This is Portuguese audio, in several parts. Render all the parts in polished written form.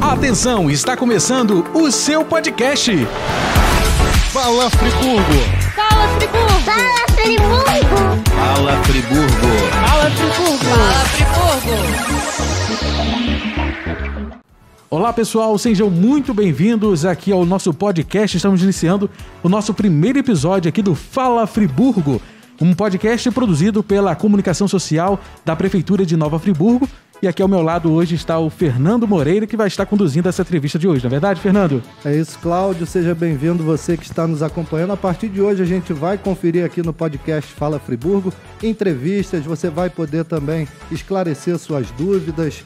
Atenção, está começando o seu podcast. Fala Friburgo! Fala Friburgo! Fala Friburgo! Fala Friburgo! Fala Friburgo! Fala Friburgo! Olá pessoal, sejam muito bem-vindos aqui ao nosso podcast. Estamos iniciando o nosso primeiro episódio aqui do Fala Friburgo, um podcast produzido pela comunicação social da Prefeitura de Nova Friburgo. E aqui ao meu lado hoje está o Fernando Moreira, que vai estar conduzindo essa entrevista de hoje, não é verdade, Fernando? É isso, Cláudio. Seja bem-vindo, você que está nos acompanhando. A partir de hoje a gente vai conferir aqui no podcast Fala Friburgo entrevistas. Você vai poder também esclarecer suas dúvidas,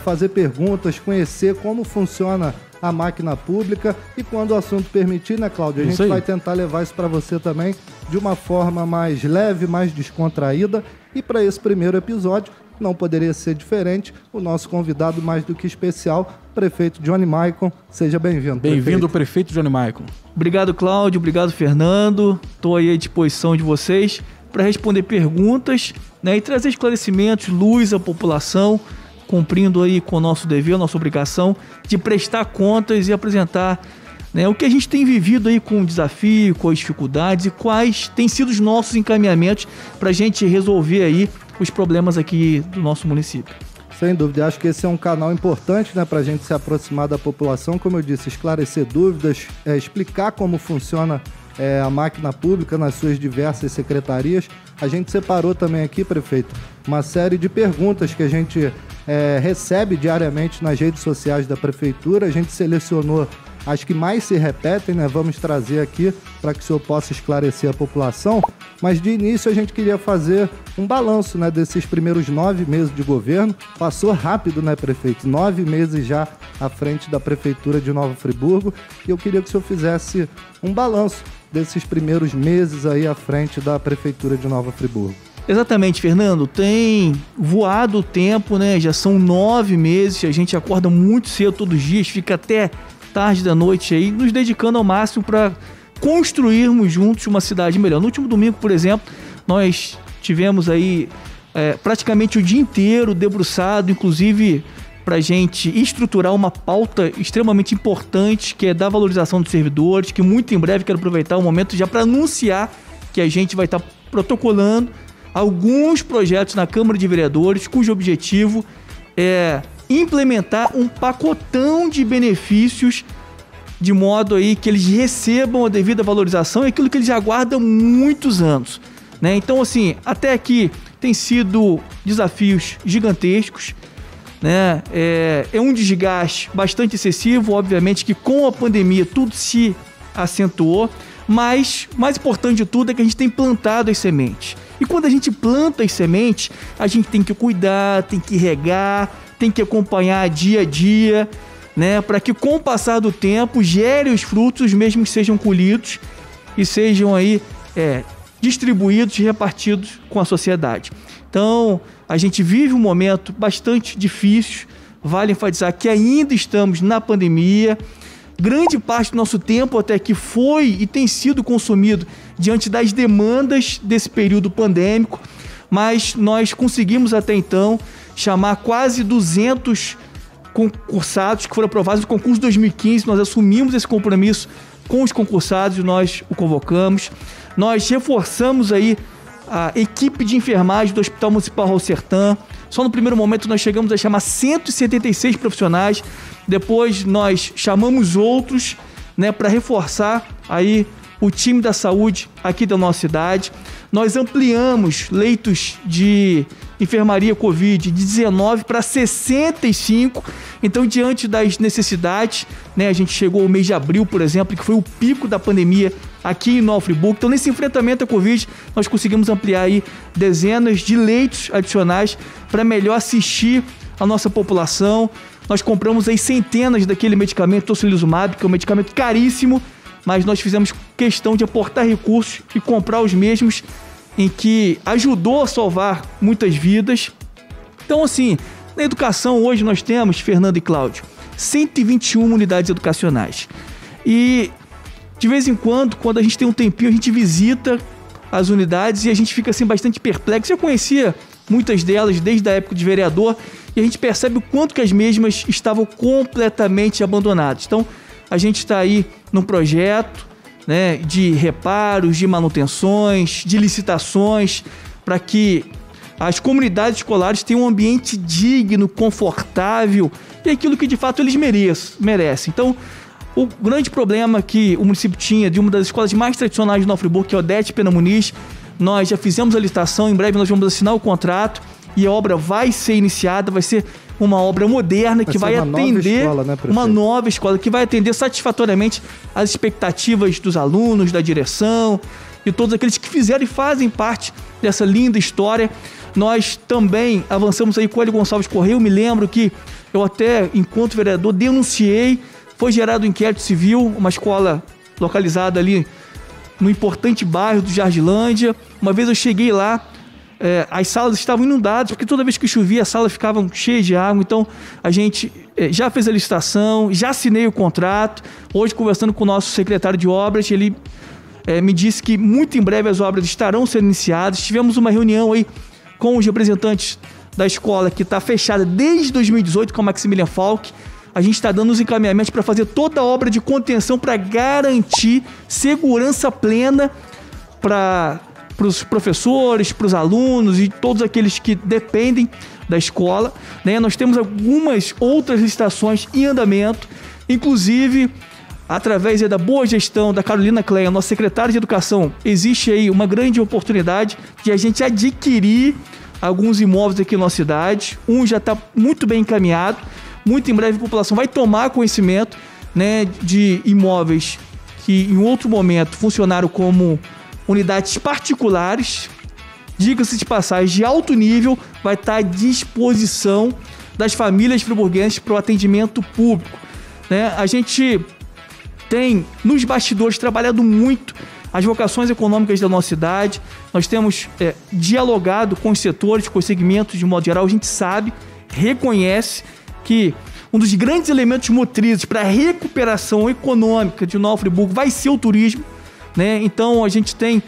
fazer perguntas, conhecer como funciona a máquina pública e quando o assunto permitir, né, Cláudio? A gente vai tentar levar isso para você também de uma forma mais leve, mais descontraída. E para esse primeiro episódio, não poderia ser diferente, o nosso convidado mais do que especial, prefeito Johnny Maicon. Seja bem-vindo. Bem-vindo, prefeito Johnny Maicon. Obrigado, Cláudio. Obrigado, Fernando. Estou aí à disposição de vocês para responder perguntas, né, e trazer esclarecimentos, luz à população, cumprindo aí com o nosso dever, a nossa obrigação de prestar contas e apresentar, né, o que a gente tem vivido aí com o desafio, com as dificuldades e quais têm sido os nossos encaminhamentos para a gente resolver aí os problemas aqui do nosso município. Sem dúvida, acho que esse é um canal importante, né, para a gente se aproximar da população, como eu disse, esclarecer dúvidas, explicar como funciona a máquina pública nas suas diversas secretarias. A gente separou também aqui, prefeito, uma série de perguntas que a gente recebe diariamente nas redes sociais da Prefeitura. A gente selecionou as que mais se repetem, né? Vamos trazer aqui para que o senhor possa esclarecer a população. Mas de início a gente queria fazer um balanço, né, desses primeiros 9 meses de governo. Passou rápido, né, prefeito? 9 meses já à frente da Prefeitura de Nova Friburgo. E eu queria que o senhor fizesse um balanço desses primeiros meses aí à frente da Prefeitura de Nova Friburgo. Exatamente, Fernando. Tem voado o tempo, né? Já são 9 meses, a gente acorda muito cedo todos os dias, fica até tarde da noite aí, nos dedicando ao máximo para construirmos juntos uma cidade melhor. No último domingo, por exemplo, nós tivemos aí praticamente o dia inteiro debruçado, inclusive para a gente estruturar uma pauta extremamente importante, que é da valorização dos servidores, que muito em breve quero aproveitar o momento já para anunciar que a gente vai estar protocolando alguns projetos na Câmara de Vereadores, cujo objetivo é implementar um pacotão de benefícios de modo aí que eles recebam a devida valorização e aquilo que eles aguardam muitos anos, né? Então, assim, até aqui tem sido desafios gigantescos, né? É um desgaste bastante excessivo, obviamente que com a pandemia tudo se acentuou, mas mais importante de tudo é que a gente tem plantado as sementes. E quando a gente planta as sementes, a gente tem que cuidar, tem que regar, tem que acompanhar dia a dia, né, para que com o passar do tempo gere os frutos, os mesmos sejam colhidos e sejam aí distribuídos e repartidos com a sociedade. Então, a gente vive um momento bastante difícil, vale enfatizar que ainda estamos na pandemia, grande parte do nosso tempo até aqui foi e tem sido consumido diante das demandas desse período pandêmico, mas nós conseguimos até então chamar quase 200 concursados que foram aprovados no concurso 2015. Nós assumimos esse compromisso com os concursados e nós o convocamos. Nós reforçamos aí a equipe de enfermagem do Hospital Municipal Raul Sertã. Só no primeiro momento nós chegamos a chamar 176 profissionais. Depois nós chamamos outros, né, para reforçar aí o time da saúde aqui da nossa cidade. Nós ampliamos leitos de enfermaria Covid de 19 para 65. Então, diante das necessidades, né, a gente chegou ao mês de abril, por exemplo, que foi o pico da pandemia aqui em Nova Friburgo. Então, nesse enfrentamento à Covid, nós conseguimos ampliar aí dezenas de leitos adicionais para melhor assistir a nossa população. Nós compramos aí centenas daquele medicamento tocilizumab, que é um medicamento caríssimo, mas nós fizemos questão de aportar recursos e comprar os mesmos, em que ajudou a salvar muitas vidas. Então, assim, na educação hoje nós temos, Fernando e Cláudio, 121 unidades educacionais. E de vez em quando a gente tem um tempinho, a gente visita as unidades e a gente fica assim bastante perplexo. Eu conhecia muitas delas desde a época de vereador e a gente percebe o quanto que as mesmas estavam completamente abandonadas. Então, a gente está aí num projeto, né, de reparos, de manutenções, de licitações, para que as comunidades escolares tenham um ambiente digno, confortável e aquilo que de fato eles merecem. Então, o grande problema que o município tinha de uma das escolas mais tradicionais de Nova Friburgo, que é o Odete Pena Muniz, nós já fizemos a licitação, em breve nós vamos assinar o contrato e a obra vai ser iniciada, vai ser uma obra moderna que vai atender uma nova escola, que vai atender satisfatoriamente as expectativas dos alunos, da direção e todos aqueles que fizeram e fazem parte dessa linda história. Nós também avançamos aí com o Hélio Gonçalves Correia. Eu me lembro que eu até, enquanto vereador, denunciei, foi gerado um inquérito civil, uma escola localizada ali no importante bairro do Jardilândia. Uma vez eu cheguei lá, as salas estavam inundadas, porque toda vez que chovia, as salas ficavam cheias de água. Então, a gente já fez a licitação, já assinei o contrato. Hoje, conversando com o nosso secretário de obras, ele me disse que muito em breve as obras estarão sendo iniciadas. Tivemos uma reunião aí com os representantes da escola, que está fechada desde 2018 com a Maximilian Falck. A gente está dando os encaminhamentos para fazer toda a obra de contenção para garantir segurança plena para os professores, para os alunos e todos aqueles que dependem da escola, né? Nós temos algumas outras licitações em andamento, inclusive através da boa gestão da Carolina Klein, nossa secretária de Educação. Existe aí uma grande oportunidade de a gente adquirir alguns imóveis aqui na nossa cidade. Um já está muito bem encaminhado. Muito em breve a população vai tomar conhecimento, né, de imóveis que em outro momento funcionaram como unidades particulares. Diga-se de passagem, de alto nível, vai estar à disposição das famílias friburguenses para o atendimento público, né? A gente tem nos bastidores trabalhado muito as vocações econômicas da nossa cidade. Nós temos dialogado com os setores, com os segmentos de modo geral. A gente sabe, reconhece que um dos grandes elementos motrizes para a recuperação econômica de Nova Friburgo vai ser o turismo, né? Então a gente tem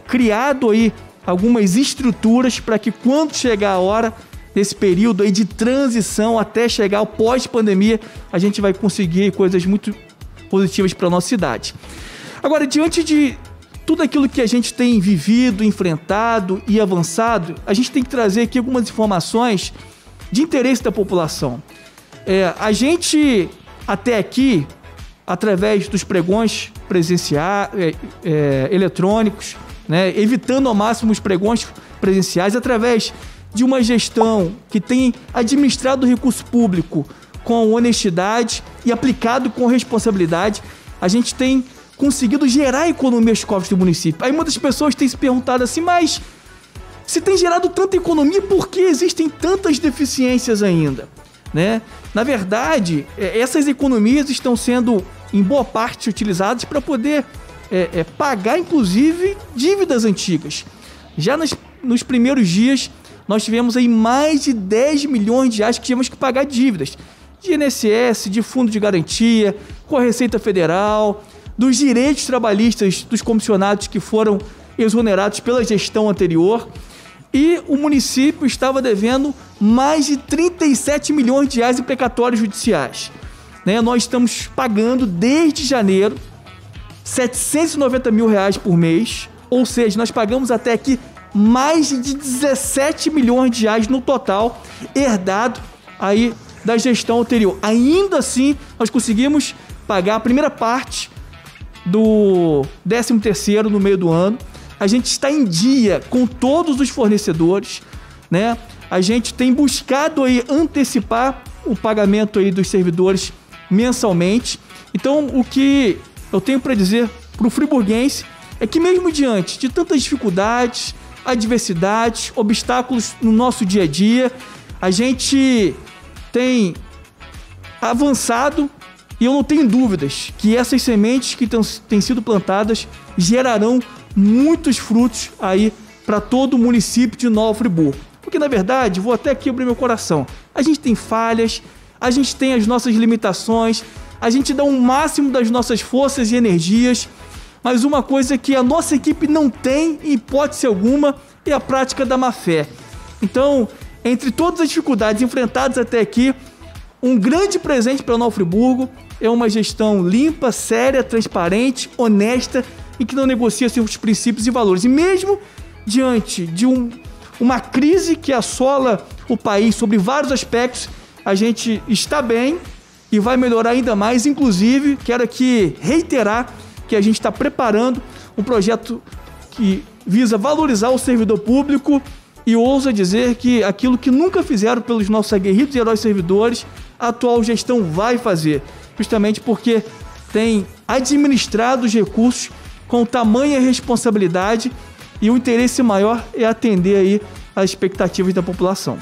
criado aí algumas estruturas para que quando chegar a hora desse período aí de transição até chegar ao pós-pandemia, a gente vai conseguir coisas muito positivas para a nossa cidade. Agora, diante de tudo aquilo que a gente tem vivido, enfrentado e avançado, a gente tem que trazer aqui algumas informações de interesse da população. A gente, até aqui, através dos pregões presenciais, eletrônicos, né, evitando ao máximo os pregões presenciais, através de uma gestão que tem administrado o recurso público com honestidade e aplicado com responsabilidade, a gente tem conseguido gerar economia aos cofres do município. Aí muitas pessoas têm se perguntado assim, mas se tem gerado tanta economia, por que existem tantas deficiências ainda, né? Na verdade, essas economias estão sendo, em boa parte, utilizadas para poder pagar, inclusive, dívidas antigas. Já nos primeiros dias, nós tivemos aí mais de 10 milhões de reais que tivemos que pagar dívidas. De INSS, de Fundo de Garantia, com a Receita Federal, dos direitos trabalhistas dos comissionados que foram exonerados pela gestão anterior. E o município estava devendo mais de 37 milhões de reais em precatórios judiciais, né? Nós estamos pagando desde janeiro 790 mil reais por mês, ou seja, nós pagamos até aqui mais de 17 milhões de reais no total, herdado aí da gestão anterior. Ainda assim, nós conseguimos pagar a primeira parte do 13º no meio do ano. A gente está em dia com todos os fornecedores, né? A gente tem buscado aí antecipar o pagamento aí dos servidores mensalmente. Então, o que eu tenho para dizer para o friburguense é que mesmo diante de tantas dificuldades, adversidades, obstáculos no nosso dia a dia, a gente tem avançado e eu não tenho dúvidas que essas sementes que têm sido plantadas gerarão muitos frutos aí para todo o município de Nova Friburgo. Porque, na verdade, vou até aqui abrir meu coração, a gente tem falhas, a gente tem as nossas limitações, a gente dá um máximo das nossas forças e energias, mas uma coisa que a nossa equipe não tem, em hipótese alguma, é a prática da má-fé. Então, entre todas as dificuldades enfrentadas até aqui, um grande presente para Nova Friburgo é uma gestão limpa, séria, transparente, honesta e que não negocia seus princípios e valores. E mesmo diante de uma crise que assola o país sobre vários aspectos, a gente está bem e vai melhorar ainda mais. Inclusive, quero aqui reiterar que a gente está preparando um projeto que visa valorizar o servidor público e ousa dizer que aquilo que nunca fizeram pelos nossos aguerridos e heróis servidores, a atual gestão vai fazer, justamente porque tem administrado os recursos com tamanha responsabilidade e o interesse maior é atender aí as expectativas da população.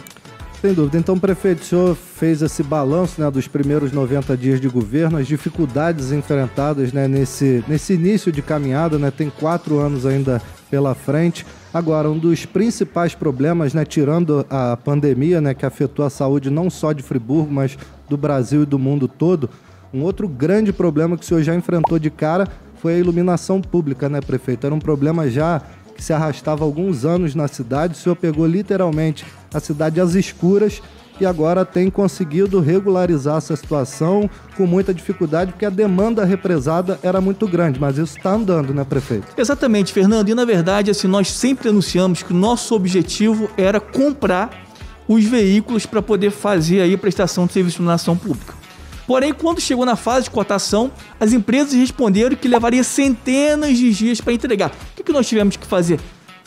Sem dúvida. Então, prefeito, o senhor fez esse balanço, né, dos primeiros 90 dias de governo, as dificuldades enfrentadas, né, nesse início de caminhada, né, tem 4 anos ainda pela frente. Agora, um dos principais problemas, né, tirando a pandemia, né, que afetou a saúde não só de Friburgo, mas do Brasil e do mundo todo, um outro grande problema que o senhor já enfrentou de cara foi a iluminação pública, né, prefeito? Era um problema já que se arrastava há alguns anos na cidade. O senhor pegou literalmente a cidade às escuras e agora tem conseguido regularizar essa situação com muita dificuldade, porque a demanda represada era muito grande, mas isso está andando, né, prefeito? Exatamente, Fernando. E na verdade, assim, nós sempre anunciamos que o nosso objetivo era comprar os veículos para poder fazer aí a prestação de serviço de iluminação pública. Porém, quando chegou na fase de cotação, as empresas responderam que levaria centenas de dias para entregar. O que nós tivemos que fazer?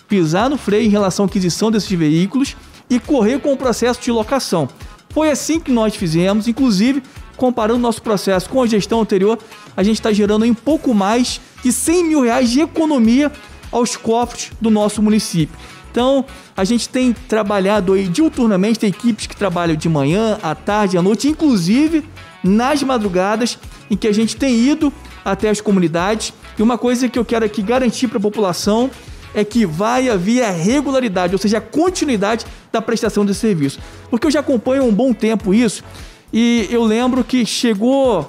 Pisar no freio em relação à aquisição desses veículos e correr com o processo de locação. Foi assim que nós fizemos, inclusive, comparando nosso processo com a gestão anterior, a gente está gerando um pouco mais de R$100 mil de economia aos cofres do nosso município. Então, a gente tem trabalhado aí diuturnamente, tem equipes que trabalham de manhã, à tarde, à noite, inclusive nas madrugadas, em que a gente tem ido até as comunidades. E uma coisa que eu quero aqui garantir para a população é que vai haver a regularidade, ou seja, a continuidade da prestação de serviço. Porque eu já acompanho há um bom tempo isso, e eu lembro que chegou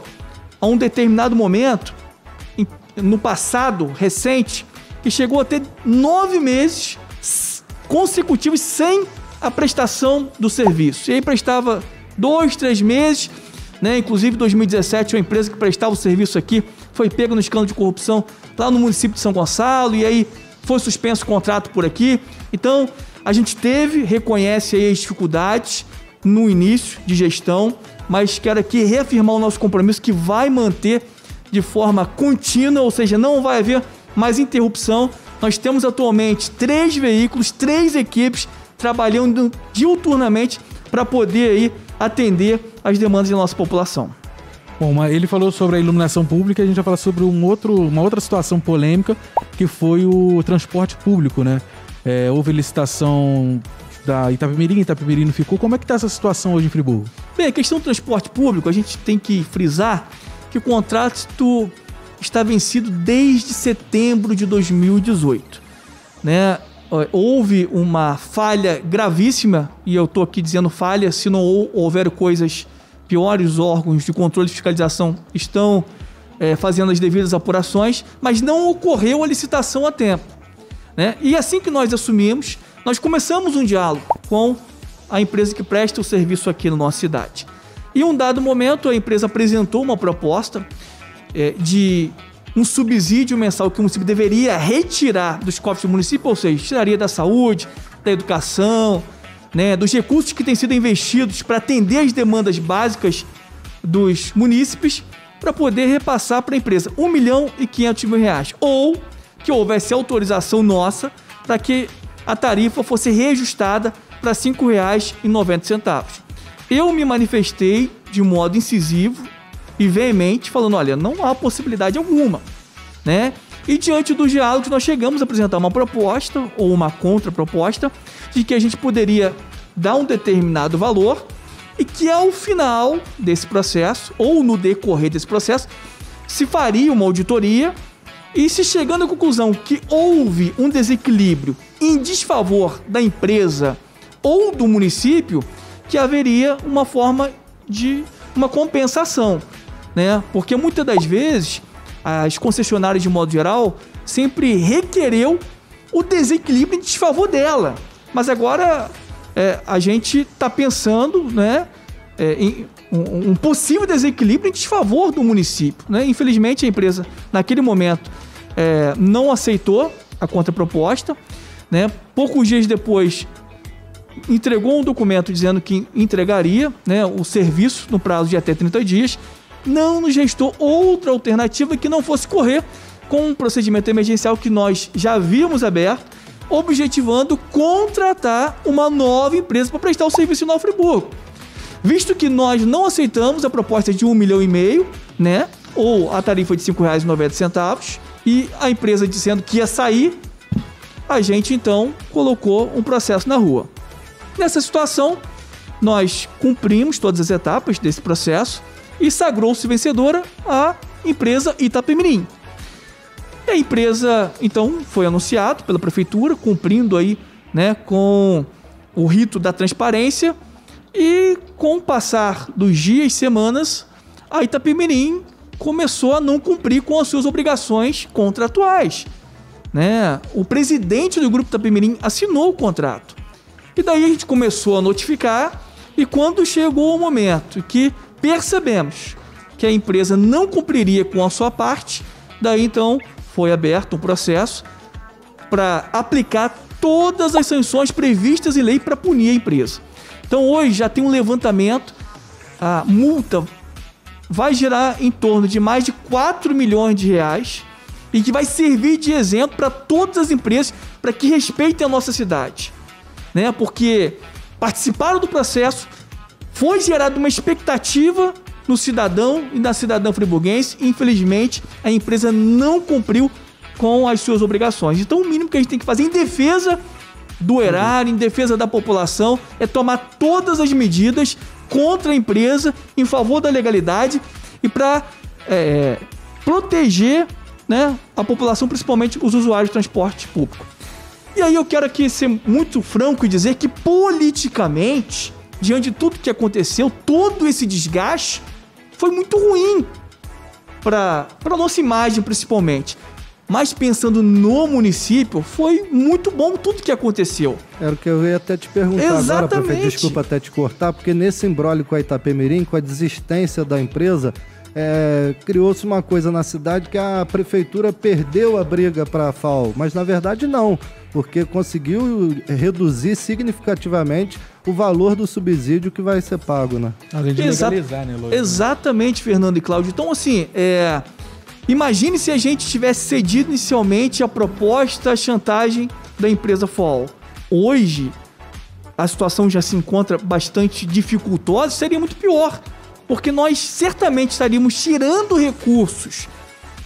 a um determinado momento, no passado recente, que chegou a ter 9 meses consecutivos sem a prestação do serviço. E aí prestava 2, 3 meses, né? Inclusive, em 2017, uma empresa que prestava o serviço aqui foi pega no escândalo de corrupção lá no município de São Gonçalo, e aí foi suspenso o contrato por aqui. Então, a gente reconhece aí as dificuldades no início de gestão, mas quero aqui reafirmar o nosso compromisso que vai manter de forma contínua, ou seja, não vai haver mais interrupção. Nós temos atualmente 3 veículos, 3 equipes trabalhando diuturnamente para poder aí atender as demandas da nossa população. Bom, ele falou sobre a iluminação pública, a gente vai falar sobre uma outra situação polêmica, que foi o transporte público, né? Houve licitação da Itapemirim não ficou. Como é que está essa situação hoje em Friburgo? Bem, a questão do transporte público, a gente tem que frisar que o contrato está vencido desde setembro de 2018, né? Houve uma falha gravíssima, e eu estou aqui dizendo falha, se não houver coisas piores, os órgãos de controle e fiscalização estão fazendo as devidas apurações, mas não ocorreu a licitação a tempo, né? E assim que nós assumimos, nós começamos um diálogo com a empresa que presta o serviço aqui na nossa cidade. E em um dado momento, a empresa apresentou uma proposta de um subsídio mensal que o município deveria retirar dos cofres do município, ou seja, tiraria da saúde, da educação, né, dos recursos que têm sido investidos para atender as demandas básicas dos munícipes, para poder repassar para a empresa R$1.500.000, ou que houvesse autorização nossa para que a tarifa fosse reajustada para R$5,90. Eu me manifestei de modo incisivo e veemente, falando, olha, não há possibilidade alguma, né? E diante do diálogo nós chegamos a apresentar uma proposta ou uma contraproposta de que a gente poderia dar um determinado valor e que ao final desse processo, ou no decorrer desse processo, se faria uma auditoria e se chegando à conclusão que houve um desequilíbrio em desfavor da empresa ou do município, que haveria uma forma de uma compensação, né? Porque muitas das vezes as concessionárias, de modo geral, sempre requereu o desequilíbrio em desfavor dela. Mas agora a gente está pensando, né, em um possível desequilíbrio em desfavor do município, né? Infelizmente, a empresa, naquele momento, não aceitou a contraproposta, né? Poucos dias depois, entregou um documento dizendo que entregaria, né, o serviço no prazo de até 30 dias. Não nos restou outra alternativa que não fosse correr com um procedimento emergencial que nós já havíamos aberto, objetivando contratar uma nova empresa para prestar o serviço em Nova Friburgo. Visto que nós não aceitamos a proposta de 1,5 milhão, né, ou a tarifa de R$ 5,90, e a empresa dizendo que ia sair, a gente então colocou um processo na rua. Nessa situação, nós cumprimos todas as etapas desse processo e sagrou-se vencedora a empresa Itapemirim. E a empresa, então, foi anunciado pela prefeitura, cumprindo aí, né, com o rito da transparência, e com o passar dos dias e semanas, a Itapemirim começou a não cumprir com as suas obrigações contratuais, né? O presidente do Grupo Itapemirim assinou o contrato. E daí a gente começou a notificar, e quando chegou o momento que percebemos que a empresa não cumpriria com a sua parte, daí então foi aberto um processo para aplicar todas as sanções previstas em lei para punir a empresa. Então hoje já tem um levantamento, a multa vai gerar em torno de mais de 4 milhões de reais e que vai servir de exemplo para todas as empresas para que respeitem a nossa cidade, né? Porque participaram do processo, foi gerada uma expectativa no cidadão e na cidadã friburguense, e infelizmente a empresa não cumpriu com as suas obrigações. Então o mínimo que a gente tem que fazer em defesa do erário, em defesa da população, é tomar todas as medidas contra a empresa, em favor da legalidade e para proteger, né, a população, principalmente os usuários de transporte público. E aí eu quero aqui ser muito franco e dizer que politicamente, diante de tudo que aconteceu, todo esse desgaste foi muito ruim para a nossa imagem, principalmente. Mas pensando no município, foi muito bom tudo que aconteceu. Era o que eu ia até te perguntar. Exatamente. Agora, prefeito, desculpa até te cortar, porque nesse imbróglio com a Itapemirim, com a desistência da empresa, criou-se uma coisa na cidade que a prefeitura perdeu a briga para a FAO, mas na verdade não, porque conseguiu reduzir significativamente o valor do subsídio que vai ser pago, né? Além de legalizar, né, Lois? Exatamente, Fernando e Cláudio. Então, assim, imagine se a gente tivesse cedido inicialmente a proposta, a chantagem da empresa FAO. Hoje, a situação já se encontra bastante dificultosa, seria muito pior, porque nós certamente estaríamos tirando recursos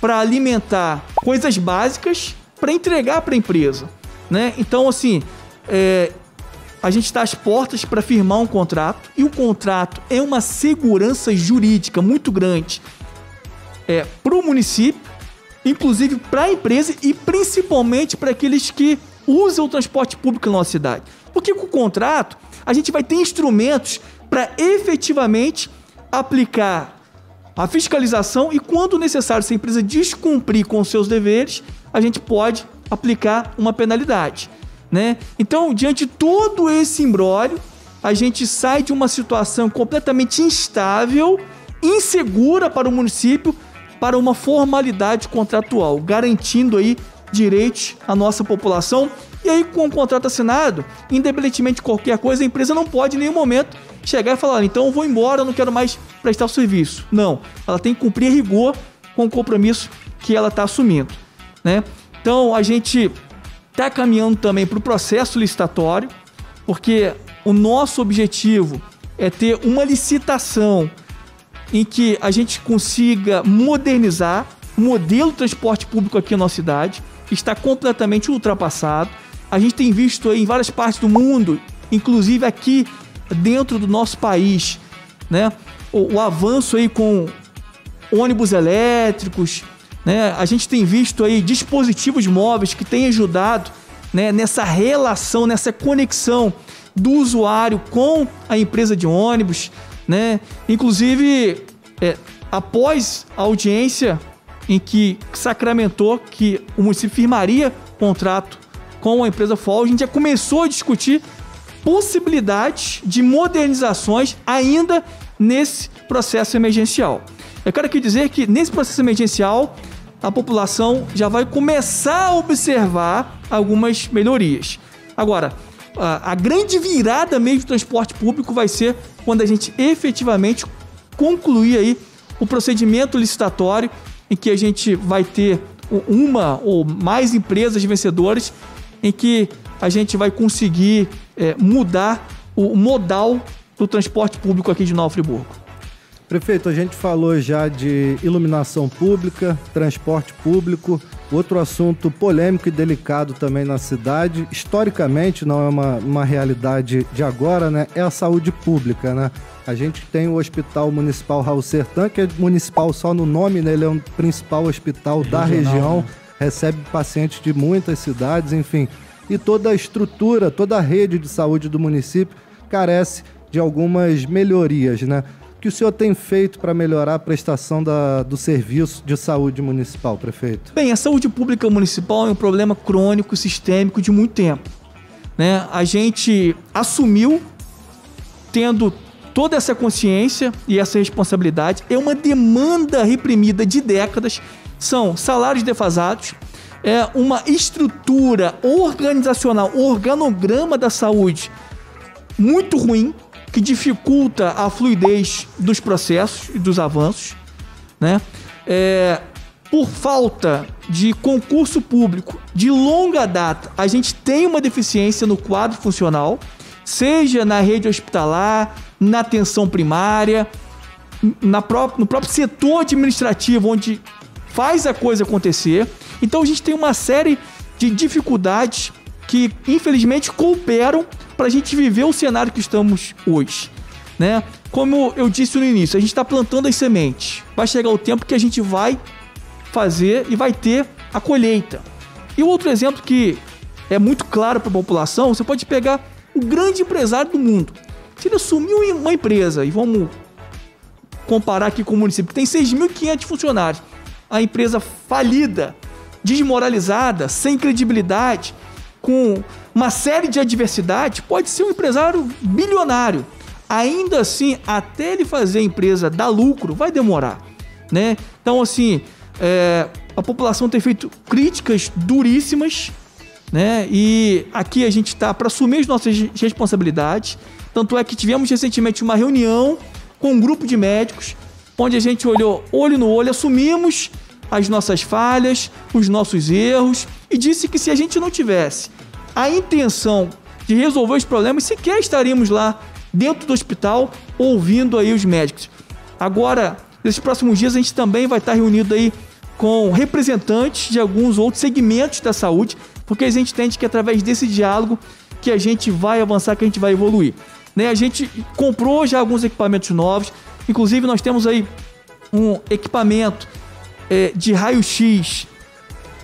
para alimentar coisas básicas para entregar para a empresa, né? Então, assim, a gente está às portas para firmar um contrato, e o contrato é uma segurança jurídica muito grande para o município, inclusive para a empresa e principalmente para aqueles que usam o transporte público na nossa cidade. Porque com o contrato a gente vai ter instrumentos para efetivamente aplicar a fiscalização, e quando necessário, se a empresa descumprir com os seus deveres, a gente pode aplicar uma penalidade, né? Então, diante de todo esse imbróglio, a gente sai de uma situação completamente instável, insegura para o município, para uma formalidade contratual, garantindo aí direitos à nossa população. E aí, com o contrato assinado, independentemente de qualquer coisa, a empresa não pode em nenhum momento chegar e falar: então eu vou embora, eu não quero mais prestar o serviço. Não, ela tem que cumprir a rigor com o compromisso que ela está assumindo, né? Então a gente está caminhando também para o processo licitatório, porque o nosso objetivo é ter uma licitação em que a gente consiga modernizar o modelo de transporte público aqui na nossa cidade, que está completamente ultrapassado. A gente tem visto aí em várias partes do mundo, inclusive aqui dentro do nosso país, né, o avanço aí com ônibus elétricos, né? A gente tem visto aí dispositivos móveis que têm ajudado, né, nessa relação, nessa conexão do usuário com a empresa de ônibus, né? Inclusive, após a audiência em que sacramentou que o município firmaria contrato com a empresa FAO, a gente já começou a discutir possibilidades de modernizações ainda nesse processo emergencial. Eu quero aqui dizer que nesse processo emergencial a população já vai começar a observar algumas melhorias. Agora, a grande virada mesmo do transporte público vai ser quando a gente efetivamente concluir aí o procedimento licitatório em que a gente vai ter uma ou mais empresas vencedoras, em que a gente vai conseguir mudar o modal do transporte público aqui de Nova Friburgo. Prefeito, a gente falou já de iluminação pública, transporte público. Outro assunto polêmico e delicado também na cidade, historicamente não é uma realidade de agora, né? É a saúde pública, né? A gente tem o Hospital Municipal Raul Sertã, que é municipal só no nome, né? Ele é um principal hospital da região, né? Recebe pacientes de muitas cidades, enfim. E toda a estrutura, toda a rede de saúde do município carece de algumas melhorias, né? O que o senhor tem feito para melhorar a prestação do serviço de saúde municipal, prefeito? Bem, a saúde pública municipal é um problema crônico, sistêmico de muito tempo, né? A gente assumiu, tendo toda essa consciência e essa responsabilidade, é uma demanda reprimida de décadas, são salários defasados, é uma estrutura organizacional, organograma da saúde muito ruim, que dificulta a fluidez dos processos e dos avanços, né? Por falta de concurso público de longa data, a gente tem uma deficiência no quadro funcional, seja na rede hospitalar, na atenção primária, no próprio setor administrativo, onde faz a coisa acontecer. Então a gente tem uma série de dificuldades que, infelizmente, cooperam para a gente viver o cenário que estamos hoje, né? Como eu disse no início, a gente está plantando as sementes. Vai chegar o tempo que a gente vai fazer e vai ter a colheita. E outro exemplo que é muito claro para a população, você pode pegar o grande empresário do mundo. Se ele assumiu uma empresa, e vamos comparar aqui com o município, que tem 6.500 funcionários, a empresa falida, desmoralizada, sem credibilidade, com uma série de adversidades, pode ser um empresário bilionário. Ainda assim, até ele fazer a empresa dar lucro, vai demorar, né? Então, assim, a população tem feito críticas duríssimas, né? E aqui a gente está para assumir as nossas responsabilidades. Tanto é que tivemos recentemente uma reunião com um grupo de médicos, onde a gente olhou olho no olho, assumimos as nossas falhas, os nossos erros, e disse que se a gente não tivesse a intenção de resolver os problemas, sequer estaríamos lá dentro do hospital ouvindo aí os médicos. Agora, nesses próximos dias, a gente também vai estar reunido aí com representantes de alguns outros segmentos da saúde, porque a gente entende que é através desse diálogo que a gente vai avançar, que a gente vai evoluir, né? A gente comprou já alguns equipamentos novos, inclusive nós temos aí um equipamento de raio-x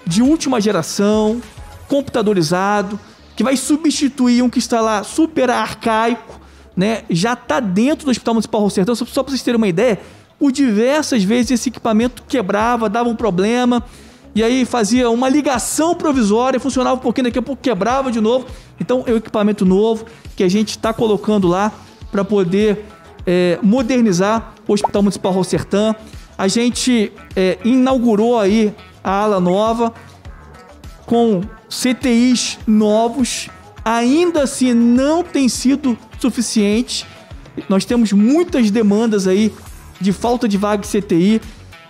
de última geração, computadorizado, que vai substituir um que está lá super arcaico, né? Já está dentro do Hospital Municipal Raul Sertã. Só para vocês terem uma ideia, por diversas vezes esse equipamento quebrava, dava um problema, e aí fazia uma ligação provisória, funcionava um pouquinho, daqui a pouco quebrava de novo. Então é um equipamento novo que a gente está colocando lá para poder modernizar o Hospital Municipal Raul Sertã. A gente inaugurou aí a ala nova com CTIs novos. Ainda assim não tem sido suficiente. Nós temos muitas demandas aí de falta de vaga de CTI.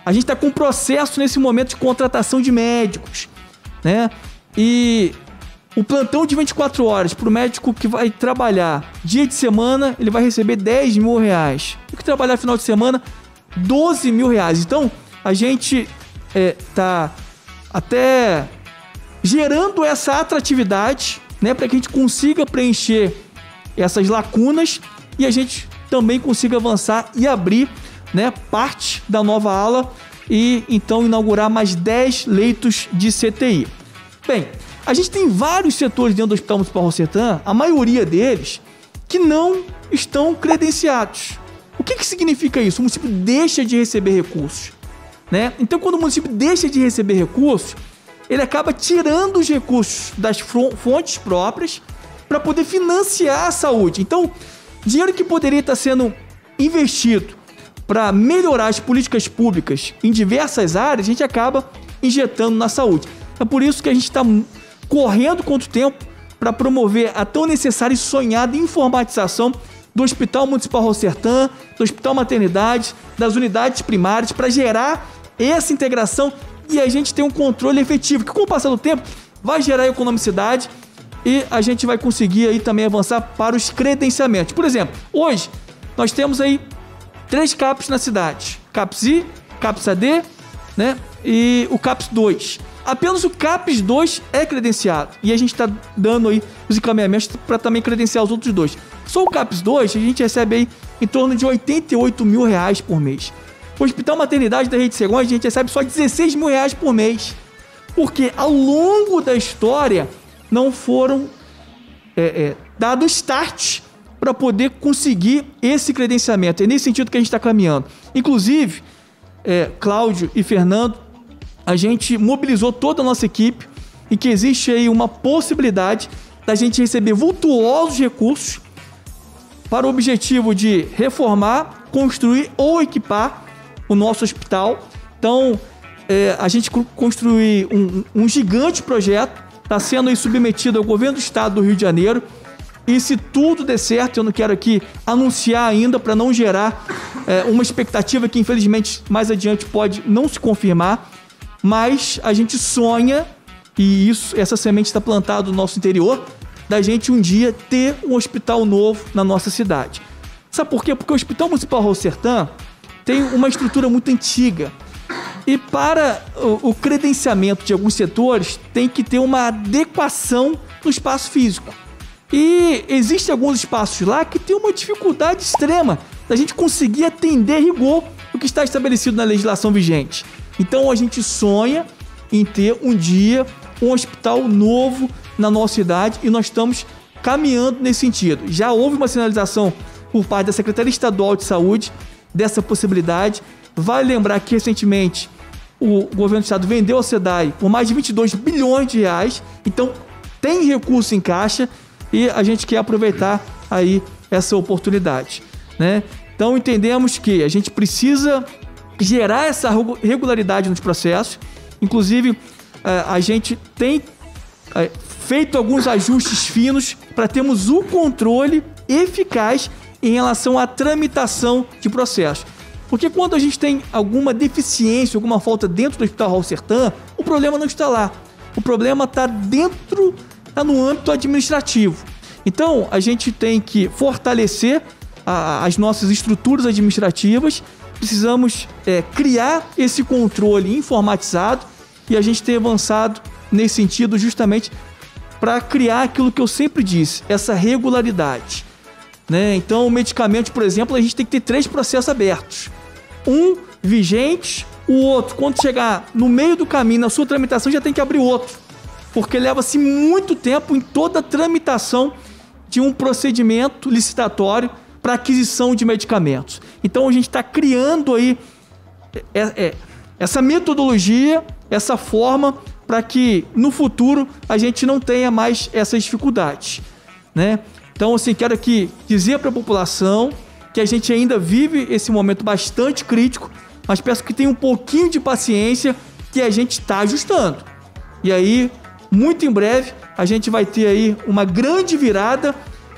A gente está com um processo nesse momento de contratação de médicos, né? E o plantão de 24 horas para o médico que vai trabalhar dia de semana, ele vai receber R$10 mil. E que trabalhar final de semana, R$12 mil. Então, a gente está até gerando essa atratividade, né, para que a gente consiga preencher essas lacunas e a gente também consiga avançar e abrir, né, parte da nova ala e então inaugurar mais 10 leitos de CTI. Bem, a gente tem vários setores dentro do Hospital Municipal Raul Sertã, a maioria deles que não estão credenciados. O que significa isso? O município deixa de receber recursos, né? Então, quando o município deixa de receber recursos, ele acaba tirando os recursos das fontes próprias para poder financiar a saúde. Então, dinheiro que poderia estar sendo investido para melhorar as políticas públicas em diversas áreas, a gente acaba injetando na saúde. É por isso que a gente está correndo contra o tempo para promover a tão necessária e sonhada informatização do Hospital Municipal Rosertan, do Hospital Maternidade, das unidades primárias, para gerar essa integração e a gente ter um controle efetivo, que com o passar do tempo vai gerar economicidade e a gente vai conseguir aí também avançar para os credenciamentos. Por exemplo, hoje nós temos aí 3 CAPs na cidade: CAPS I, CAPS AD, né, e o CAPS 2. Apenas o CAPS 2 é credenciado e a gente está dando aí os encaminhamentos para também credenciar os outros 2. Só o CAPS 2 a gente recebe aí em torno de R$88 mil por mês. O Hospital Maternidade da Rede Cegonha a gente recebe só R$16 mil por mês, porque ao longo da história não foram dado start para poder conseguir esse credenciamento. É nesse sentido que a gente está caminhando. Inclusive, Cláudio e Fernando, a gente mobilizou toda a nossa equipe e que existe aí uma possibilidade da gente receber vultuosos recursos para o objetivo de reformar, construir ou equipar o nosso hospital. Então, a gente construir um gigante projeto, está sendo aí submetido ao governo do estado do Rio de Janeiro. E se tudo der certo, eu não quero aqui anunciar ainda para não gerar uma expectativa que infelizmente mais adiante pode não se confirmar, mas a gente sonha, e essa semente está plantada no nosso interior, da gente um dia ter um hospital novo na nossa cidade. Sabe por quê? Porque o Hospital Municipal Rosertan tem uma estrutura muito antiga e para o credenciamento de alguns setores tem que ter uma adequação no espaço físico. E existem alguns espaços lá que tem uma dificuldade extrema da gente conseguir atender a rigor o que está estabelecido na legislação vigente. Então a gente sonha em ter um dia um hospital novo na nossa cidade e nós estamos caminhando nesse sentido. Já houve uma sinalização por parte da Secretaria Estadual de Saúde dessa possibilidade. Vale lembrar que recentemente o governo do estado vendeu ao SEDAI por mais de R$22 bilhões, então tem recurso em caixa e a gente quer aproveitar aí essa oportunidade, né? Então entendemos que a gente precisa gerar essa regularidade nos processos. Inclusive a gente tem feito alguns ajustes finos para termos o controle eficaz em relação à tramitação de processos. Porque quando a gente tem alguma deficiência, alguma falta dentro do Hospital Rosertan, o problema não está lá. O problema está no âmbito administrativo. Então, a gente tem que fortalecer as nossas estruturas administrativas, precisamos criar esse controle informatizado e a gente tem avançado nesse sentido justamente para criar aquilo que eu sempre disse, essa regularidade, né? Então, o medicamento, por exemplo, a gente tem que ter 3 processos abertos. Um vigente, o outro, quando chegar no meio do caminho, na sua tramitação, já tem que abrir outro, porque leva-se muito tempo em toda a tramitação de um procedimento licitatório para aquisição de medicamentos. Então, a gente está criando aí essa metodologia, essa forma para que no futuro a gente não tenha mais essas dificuldades, né? Então, assim, quero aqui dizer para a população que a gente ainda vive esse momento bastante crítico, mas peço que tenha um pouquinho de paciência que a gente está ajustando. E aí, muito em breve, a gente vai ter aí uma grande virada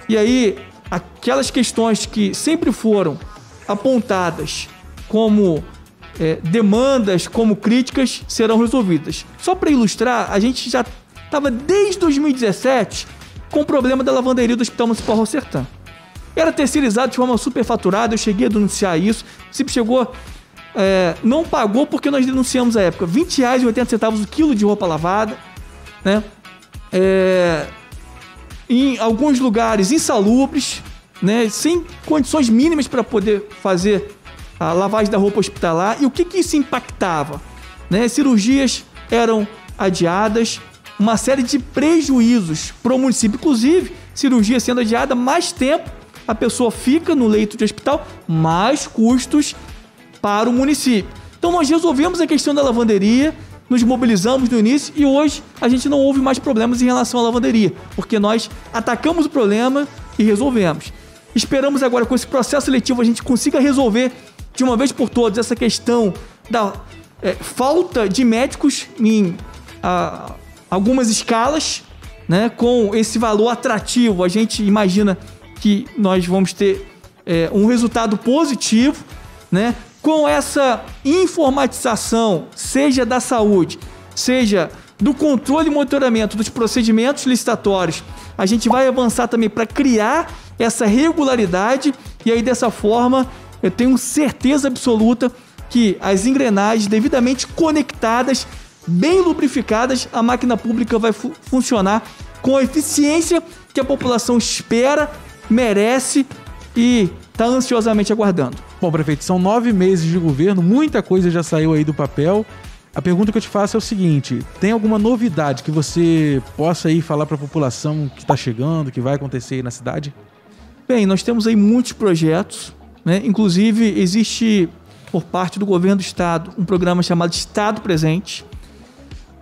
e aí aquelas questões que sempre foram apontadas como demandas, como críticas, serão resolvidas. Só para ilustrar, a gente já estava desde 2017 com o problema da lavanderia do Hospital Municipal Rosertan. Era terceirizado de forma superfaturada, eu cheguei a denunciar isso. O município chegou, não pagou porque nós denunciamos à época, R$20,80 o quilo de roupa lavada, né? Em alguns lugares insalubres, né? Sem condições mínimas para poder fazer a lavagem da roupa hospitalar. E o que isso impactava, né? Cirurgias eram adiadas, uma série de prejuízos para o município, inclusive cirurgia sendo adiada, mais tempo a pessoa fica no leito de hospital, mais custos para o município. Então nós resolvemos a questão da lavanderia nos mobilizamos no início e hoje a gente não houve mais problemas em relação à lavanderia, porque nós atacamos o problema e resolvemos. Esperamos agora, com esse processo seletivo, a gente consiga resolver de uma vez por todas essa questão da falta de médicos em algumas escalas, né? Com esse valor atrativo, a gente imagina que nós vamos ter um resultado positivo, né? Com essa informatização, seja da saúde, seja do controle e monitoramento dos procedimentos licitatórios, a gente vai avançar também para criar essa regularidade e aí dessa forma eu tenho certeza absoluta que as engrenagens devidamente conectadas, bem lubrificadas, a máquina pública vai funcionar com a eficiência que a população espera, merece e está ansiosamente aguardando. Bom, prefeito, são 9 meses de governo, muita coisa já saiu aí do papel. A pergunta que eu te faço é o seguinte: tem alguma novidade que você possa aí falar para a população que está chegando, que vai acontecer aí na cidade? Bem, nós temos aí muitos projetos, né? Inclusive existe por parte do governo do estado um programa chamado Estado Presente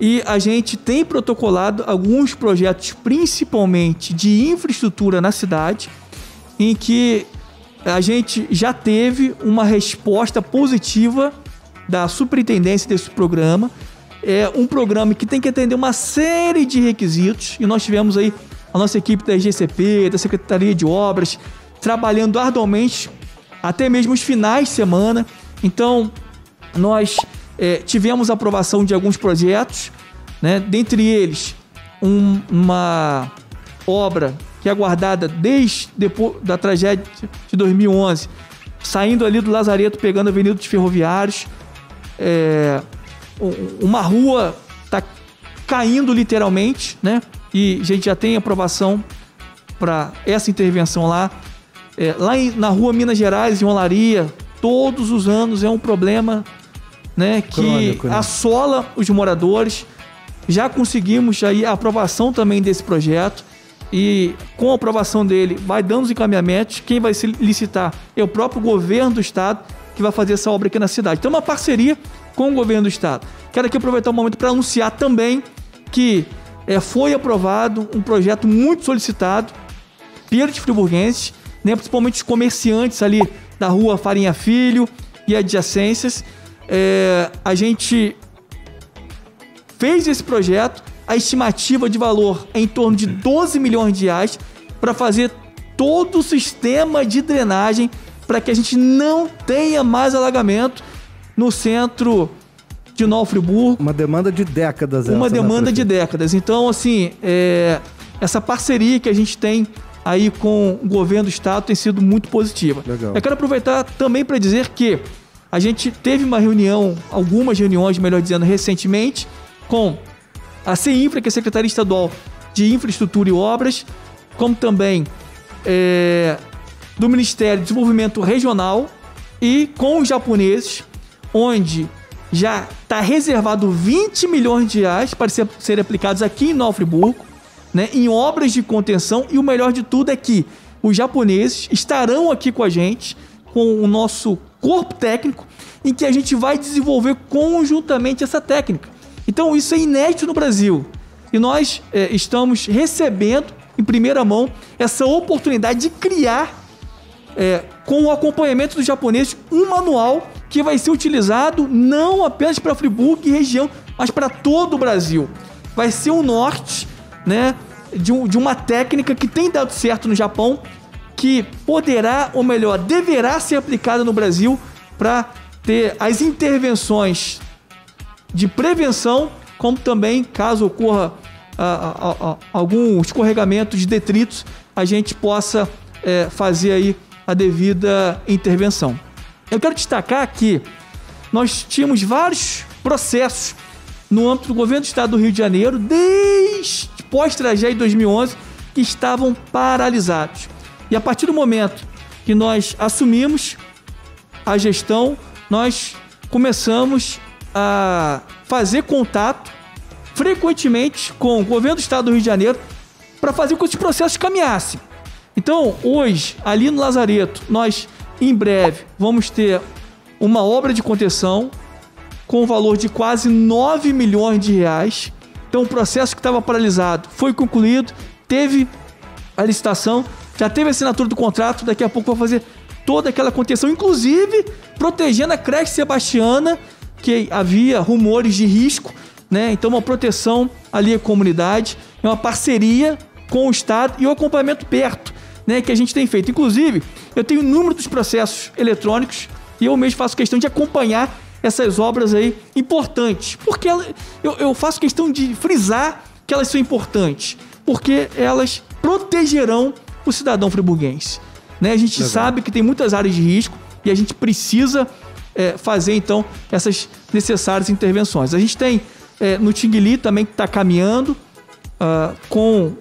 e a gente tem protocolado alguns projetos, principalmente de infraestrutura na cidade, em que a gente já teve uma resposta positiva da superintendência desse programa. É um programa que tem que atender uma série de requisitos e nós tivemos aí a nossa equipe da GCP, da Secretaria de Obras, trabalhando arduamente, até mesmo os finais de semana. Então, nós tivemos aprovação de alguns projetos, né? Dentre eles, uma obra que é aguardada desde depois da tragédia de 2011, saindo ali do Lazareto, pegando a Avenida dos Ferroviários. Uma rua está caindo literalmente, né? E a gente já tem aprovação para essa intervenção lá. Na rua Minas Gerais, em Olaria, todos os anos é um problema, né, que crônico, né? Assola os moradores. Já conseguimos aí a aprovação também desse projeto e com a aprovação dele vai dando os encaminhamentos. Quem vai se licitar é o próprio governo do estado que vai fazer essa obra aqui na cidade. Então, uma parceria com o governo do estado. Quero aqui aproveitar o momento para anunciar também que foi aprovado um projeto muito solicitado pelos friburguenses, né, principalmente os comerciantes ali da rua Farinha Filho e adjacências. A gente fez esse projeto, a estimativa de valor é em torno de 12 milhões de reais para fazer todo o sistema de drenagem para que a gente não tenha mais alagamento no centro de Nova Friburgo. Uma demanda de décadas. Uma demanda de décadas. Então, assim, essa parceria que a gente tem aí com o governo do estado tem sido muito positiva. Legal. Eu quero aproveitar também para dizer que a gente teve uma reunião, algumas reuniões, melhor dizendo, recentemente, com a CEINFRA, que é a Secretaria Estadual de Infraestrutura e Obras, como também do Ministério de Desenvolvimento Regional e com os japoneses, onde já está reservado 20 milhões de reais para serem aplicados aqui em Nova Friburgo, né, em obras de contenção, e o melhor de tudo é que os japoneses estarão aqui com a gente, com o nosso corpo técnico, em que a gente vai desenvolver conjuntamente essa técnica. Então isso é inédito no Brasil e nós estamos recebendo em primeira mão essa oportunidade de criar, com o acompanhamento dos japoneses, um manual que vai ser utilizado não apenas para Friburgo e região, mas para todo o Brasil. Vai ser o norte, né, de uma técnica que tem dado certo no Japão, que poderá, ou melhor, deverá ser aplicada no Brasil para ter as intervenções de prevenção, como também, caso ocorra algum escorregamento de detritos, a gente possa fazer aí a devida intervenção. Eu quero destacar que nós tínhamos vários processos no âmbito do governo do estado do Rio de Janeiro, desde pós-tragédia de 2011, que estavam paralisados. E a partir do momento que nós assumimos a gestão, nós começamos a fazer contato frequentemente com o governo do estado do Rio de Janeiro para fazer com que esses processos caminhassem. Então, hoje, ali no Lazareto, nós, em breve, vamos ter uma obra de contenção com o valor de quase 9 milhões de reais. Então o processo que estava paralisado foi concluído, teve a licitação, já teve a assinatura do contrato, daqui a pouco vai fazer toda aquela contenção, inclusive protegendo a creche Sebastiana, que havia rumores de risco, né? Então uma proteção ali à comunidade, é uma parceria com o Estado e o acompanhamento perto, né, que a gente tem feito. Inclusive, eu tenho o número dos processos eletrônicos e eu mesmo faço questão de acompanhar essas obras aí importantes, porque eu faço questão de frisar que elas são importantes, porque elas protegerão o cidadão friburguense, né? A gente sabe que tem muitas áreas de risco e a gente precisa fazer então essas necessárias intervenções. A gente tem no Tinguili também que está caminhando com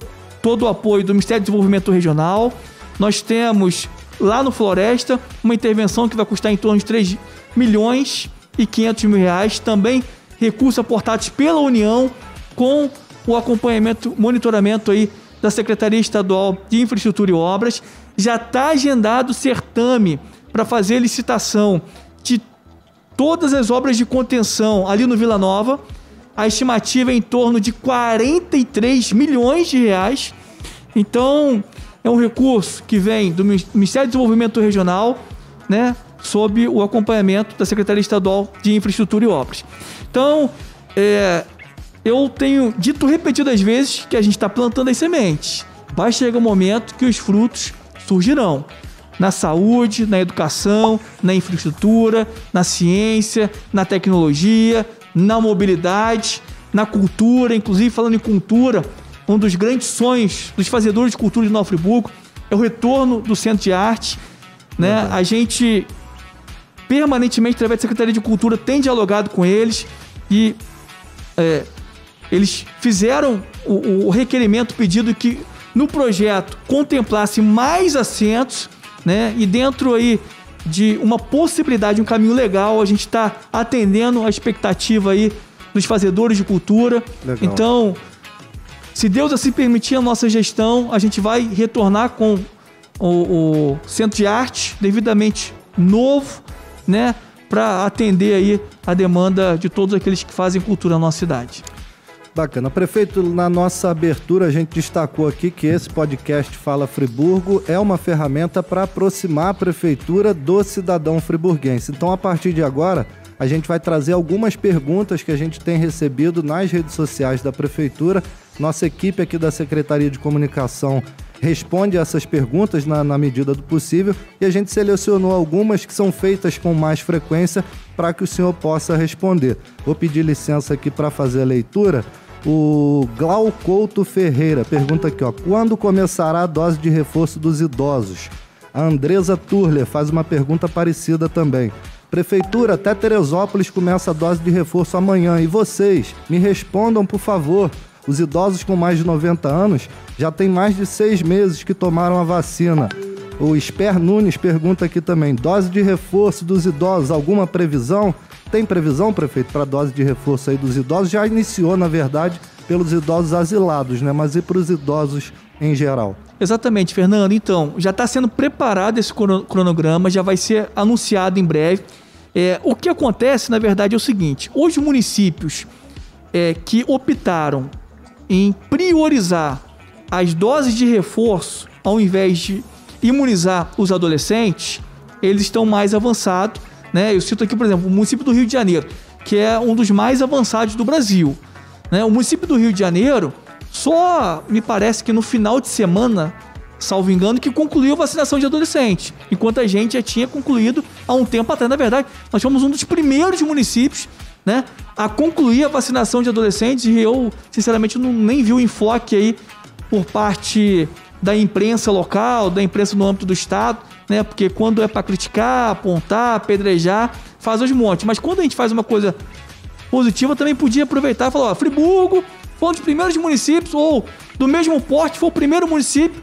todo o apoio do Ministério do Desenvolvimento Regional. Nós temos lá no Floresta uma intervenção que vai custar em torno de 3 milhões e 500 mil reais, também recursos aportados pela União com o acompanhamento, monitoramento aí da Secretaria Estadual de Infraestrutura e Obras. Já está agendado o certame para fazer licitação de todas as obras de contenção ali no Vila Nova. A estimativa é em torno de 43 milhões de reais. Então, é um recurso que vem do Ministério do Desenvolvimento Regional, né, sob o acompanhamento da Secretaria Estadual de Infraestrutura e Obras. Então, eu tenho dito repetidas vezes que a gente está plantando as sementes. Vai chegar um momento que os frutos surgirão. Na saúde, na educação, na infraestrutura, na ciência, na tecnologia, na mobilidade, na cultura. Inclusive, falando em cultura, um dos grandes sonhos dos fazedores de cultura de Nova Friburgo é o retorno do Centro de Arte, né? A gente permanentemente, através da Secretaria de Cultura, tem dialogado com eles e eles fizeram o requerimento, pedido que no projeto contemplasse mais assentos, né? E dentro aí de uma possibilidade, um caminho legal, a gente está atendendo a expectativa aí dos fazedores de cultura. Legal. Então, se Deus assim permitir a nossa gestão, a gente vai retornar com o Centro de Arte devidamente novo, né, para atender aí a demanda de todos aqueles que fazem cultura na nossa cidade. Bacana. Prefeito, na nossa abertura a gente destacou aqui que esse podcast Fala Friburgo é uma ferramenta para aproximar a prefeitura do cidadão friburguense. Então, a partir de agora, a gente vai trazer algumas perguntas que a gente tem recebido nas redes sociais da prefeitura. Nossa equipe aqui da Secretaria de Comunicação responde essas perguntas na medida do possível e a gente selecionou algumas que são feitas com mais frequência para que o senhor possa responder. Vou pedir licença aqui para fazer a leitura. O Glaucouto Ferreira pergunta aqui, ó, quando começará a dose de reforço dos idosos? A Andresa Turler faz uma pergunta parecida também. Prefeitura, até Teresópolis começa a dose de reforço amanhã e vocês, me respondam por favor. Os idosos com mais de 90 anos já tem mais de 6 meses que tomaram a vacina. O Esper Nunes pergunta aqui também, dose de reforço dos idosos, alguma previsão? Tem previsão, prefeito, para dose de reforço aí dos idosos? Já iniciou, na verdade, pelos idosos asilados, né? Mas e para os idosos em geral? Exatamente, Fernando. Então, já está sendo preparado esse cronograma, já vai ser anunciado em breve. O que acontece, na verdade, é o seguinte, hoje os municípios que optaram em priorizar as doses de reforço, ao invés de imunizar os adolescentes, eles estão mais avançados, né? Eu cito aqui, por exemplo, o município do Rio de Janeiro, que é um dos mais avançados do Brasil, né? O município do Rio de Janeiro, só me parece que no final de semana, salvo engano, que concluiu a vacinação de adolescentes, enquanto a gente já tinha concluído há um tempo atrás. Na verdade, nós fomos um dos primeiros municípios, né, a concluir a vacinação de adolescentes e eu, sinceramente, nem vi o enfoque aí por parte da imprensa local, da imprensa no âmbito do estado, né, porque quando é para criticar, apontar, apedrejar, faz os montes, mas quando a gente faz uma coisa positiva, também podia aproveitar e falar, ó, Friburgo foi um dos primeiros municípios, ou do mesmo porte, foi o primeiro município,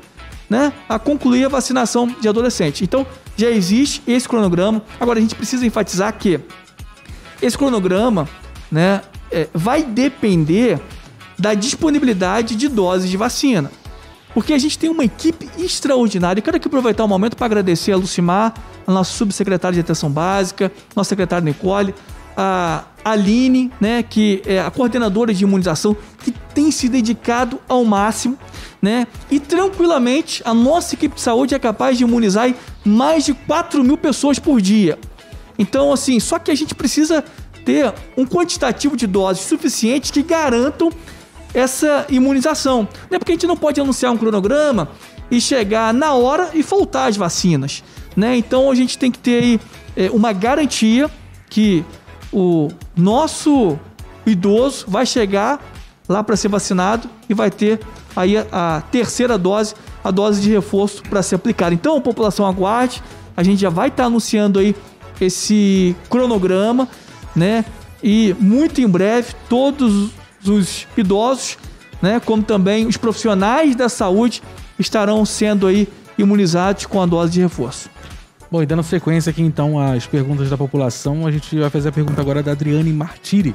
né, a concluir a vacinação de adolescentes. Então, já existe esse cronograma. Agora, a gente precisa enfatizar que esse cronograma, né, vai depender da disponibilidade de doses de vacina. Porque a gente tem uma equipe extraordinária. Eu quero aqui aproveitar o momento para agradecer a Lucimar, a nossa subsecretária de Atenção Básica, nossa secretária Nicole, a Aline, né, que é a coordenadora de imunização, que tem se dedicado ao máximo, né? E tranquilamente a nossa equipe de saúde é capaz de imunizar mais de 4.000 pessoas por dia. Então, assim, só que a gente precisa ter um quantitativo de doses suficientes que garantam essa imunização. Não é porque a gente não pode anunciar um cronograma e chegar na hora e faltar as vacinas, né? Então a gente tem que ter aí uma garantia que o nosso idoso vai chegar lá para ser vacinado e vai ter aí a terceira dose, a dose de reforço para ser aplicada. Então a população aguarde, a gente já vai estar anunciando aí esse cronograma, né? E muito em breve todos os idosos, né, como também os profissionais da saúde estarão sendo aí imunizados com a dose de reforço. Bom, e dando sequência aqui então às perguntas da população, a gente vai fazer a pergunta agora da Adriane Martiri.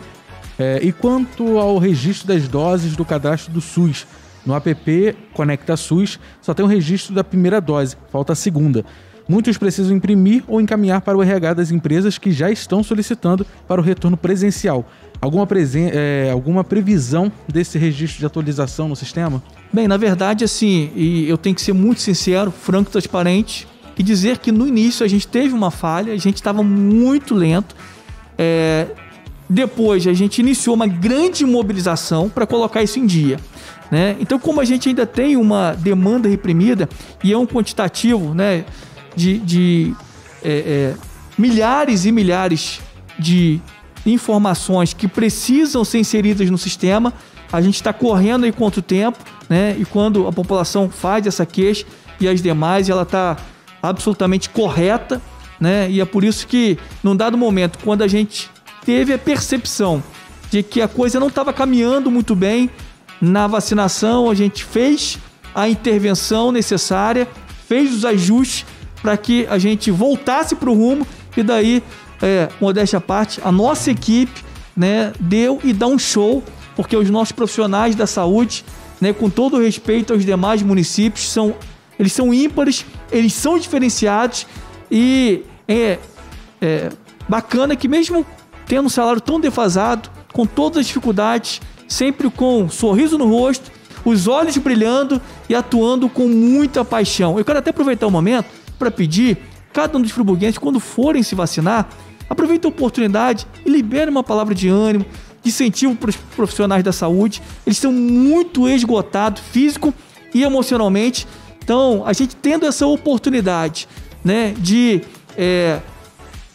E quanto ao registro das doses do cadastro do SUS? No app Conecta SUS só tem o registro da primeira dose, falta a segunda. Muitos precisam imprimir ou encaminhar para o RH das empresas que já estão solicitando para o retorno presencial. Alguma previsão desse registro de atualização no sistema? Bem, na verdade, assim, e eu tenho que ser muito sincero, franco e transparente, e dizer que no início a gente teve uma falha, a gente estava muito lento. Depois a gente iniciou uma grande mobilização para colocar isso em dia, né? Então, como a gente ainda tem uma demanda reprimida e é um quantitativo, né, de milhares e milhares de informações que precisam ser inseridas no sistema, a gente está correndo aí quanto tempo, né? E quando a população faz essa queixa e as demais, ela está absolutamente correta, né? E é por isso que, num dado momento, quando a gente teve a percepção de que a coisa não estava caminhando muito bem na vacinação, a gente fez a intervenção necessária, fez os ajustes para que a gente voltasse para o rumo e daí, modéstia à parte, a nossa equipe, né, deu e dá um show, porque os nossos profissionais da saúde, né, com todo o respeito aos demais municípios, eles são ímpares, eles são diferenciados e é bacana que mesmo tendo um salário tão defasado, com todas as dificuldades, sempre com um sorriso no rosto, os olhos brilhando e atuando com muita paixão. Eu quero até aproveitar o momento para pedir, cada um dos friburguenses, quando forem se vacinar, aproveite a oportunidade e libere uma palavra de ânimo, de incentivo para os profissionais da saúde. Eles estão muito esgotados, físico e emocionalmente. Então, a gente tendo essa oportunidade, né, de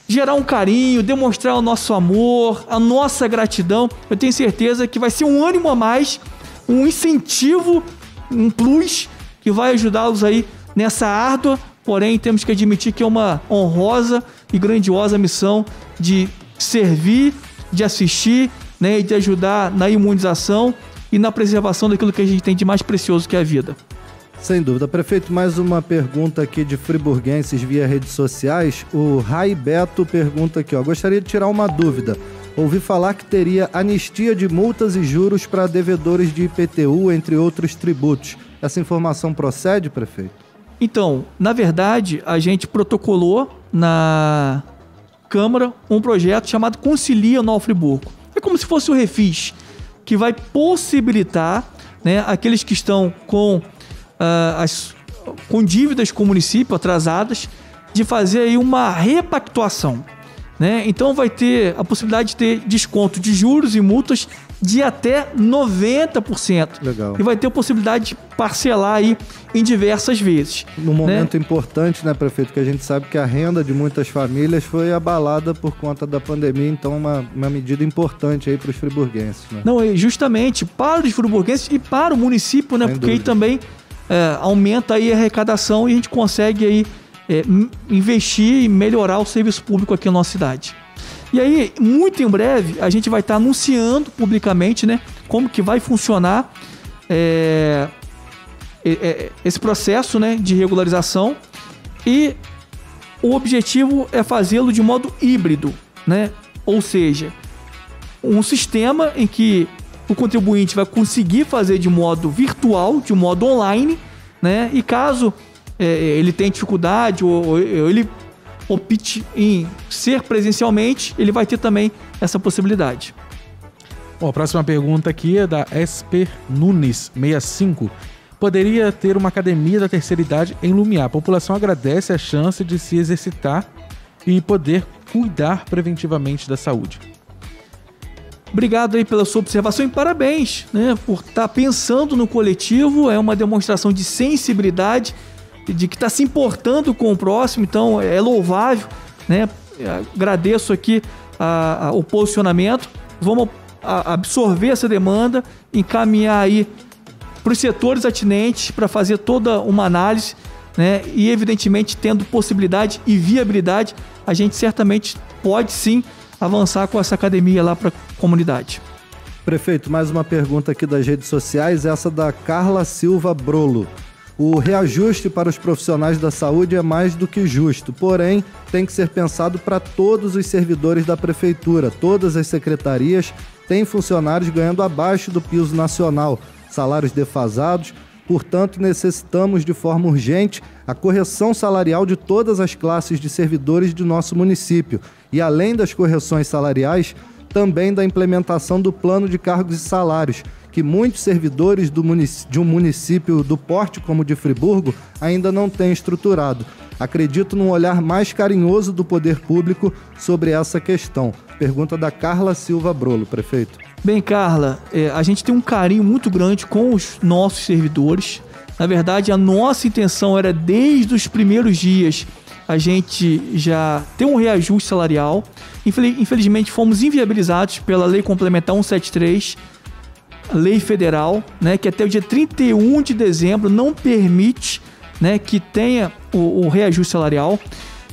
gerar um carinho, demonstrar o nosso amor, a nossa gratidão, eu tenho certeza que vai ser um ânimo a mais, um incentivo, um plus, que vai ajudá-los aí nessa árdua, porém temos que admitir que é uma honrosa e grandiosa missão de servir, de assistir, né, e de ajudar na imunização e na preservação daquilo que a gente tem de mais precioso, que é a vida. Sem dúvida. Prefeito, mais uma pergunta aqui de friburguenses via redes sociais. O Rai Beto pergunta aqui, gostaria de tirar uma dúvida. Ouvi falar que teria anistia de multas e juros para devedores de IPTU, entre outros tributos. Essa informação procede, prefeito? Então, na verdade, a gente protocolou na Câmara um projeto chamado Concilia Nova Friburgo. É como se fosse o Refis, que vai possibilitar, né, aqueles que estão com dívidas com o município atrasadas, de fazer aí uma repactuação, né? Então vai ter a possibilidade de ter desconto de juros e multas de até 90%. Legal. E vai ter a possibilidade de parcelar aí em diversas vezes. Num momento importante, né, prefeito, que a gente sabe que a renda de muitas famílias foi abalada por conta da pandemia, então uma medida importante aí para os friburguenses, né? Não, justamente para os friburguenses e para o município, né? Porque aí também aumenta aí a arrecadação e a gente consegue aí investir e melhorar o serviço público aqui na nossa cidade. E aí, muito em breve, a gente vai estar anunciando publicamente, né, como que vai funcionar esse processo, né, de regularização, e o objetivo é fazê-lo de modo híbrido, né? Ou seja, um sistema em que o contribuinte vai conseguir fazer de modo virtual, de modo online, né? E caso ele tenha dificuldade ou ele opte em ser presencialmente, ele vai ter também essa possibilidade. Bom, a próxima pergunta aqui é da Esper Nunes 65. Poderia ter uma academia da terceira idade em Lumiar. A população agradece a chance de se exercitar e poder cuidar preventivamente da saúde. Obrigado aí pela sua observação e parabéns, né, por estar pensando no coletivo. É uma demonstração de sensibilidade, de que está se importando com o próximo, então é louvável, né? Agradeço aqui o posicionamento. Vamos absorver essa demanda, encaminhar aí para os setores atinentes para fazer toda uma análise, né? E evidentemente tendo possibilidade e viabilidade, a gente certamente pode sim avançar com essa academia lá para a comunidade. Prefeito, mais uma pergunta aqui das redes sociais, essa da Carla Silva Brolo. O reajuste para os profissionais da saúde é mais do que justo, porém tem que ser pensado para todos os servidores da prefeitura. Todas as secretarias têm funcionários ganhando abaixo do piso nacional, salários defasados. Portanto, necessitamos de forma urgente a correção salarial de todas as classes de servidores de nosso município. E além das correções salariais, também da implementação do plano de cargos e salários, que muitos servidores de um município do porte como de Friburgo ainda não têm estruturado. Acredito num olhar mais carinhoso do poder público sobre essa questão. Pergunta da Carla Silva Brolo, prefeito. Bem, Carla, a gente tem um carinho muito grande com os nossos servidores. Na verdade, a nossa intenção era, desde os primeiros dias, a gente já ter um reajuste salarial. Infelizmente, fomos inviabilizados pela Lei Complementar 173, lei federal, né, que até o dia 31 de dezembro não permite, né, que tenha o reajuste salarial.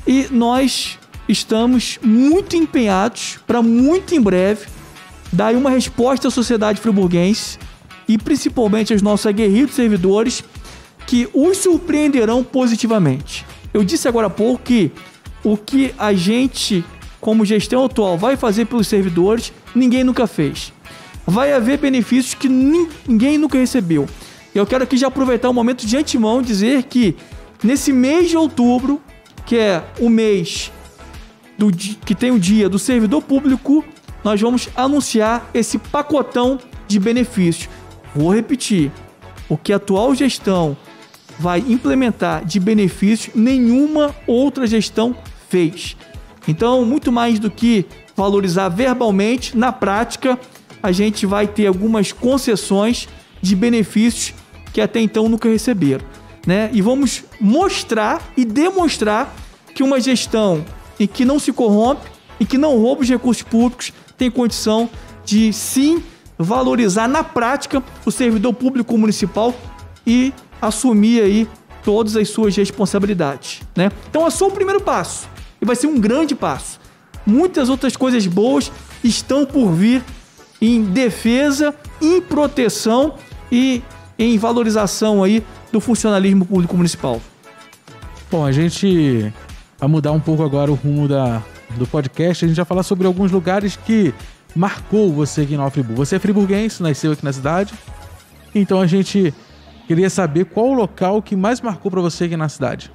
E nós estamos muito empenhados para muito em breve dar uma resposta à sociedade friburguense e principalmente aos nossos aguerridos servidores, que os surpreenderão positivamente. Eu disse agora há pouco que o que a gente, como gestão atual, vai fazer pelos servidores, ninguém nunca fez. Vai haver benefícios que ninguém nunca recebeu. Eu quero aqui já aproveitar o momento de antemão dizer que nesse mês de outubro, que é o mês que tem o dia do servidor público, nós vamos anunciar esse pacotão de benefícios. Vou repetir, o que a atual gestão vai implementar de benefícios, nenhuma outra gestão fez. Então, muito mais do que valorizar verbalmente, na prática, a gente vai ter algumas concessões de benefícios que até então nunca receberam, né? E vamos mostrar e demonstrar que uma gestão em que não se corrompe e que não rouba os recursos públicos tem condição de, sim, valorizar na prática o servidor público municipal e assumir aí todas as suas responsabilidades, né? Então é só o primeiro passo e vai ser um grande passo. Muitas outras coisas boas estão por vir em defesa, em proteção e em valorização aí do funcionalismo público municipal. Bom, a gente vai mudar um pouco agora o rumo do podcast. A gente vai falar sobre alguns lugares que marcou você aqui em Nova Friburgo. Você é friburguense, nasceu aqui na cidade, então a gente queria saber qual o local que mais marcou para você aqui na cidade.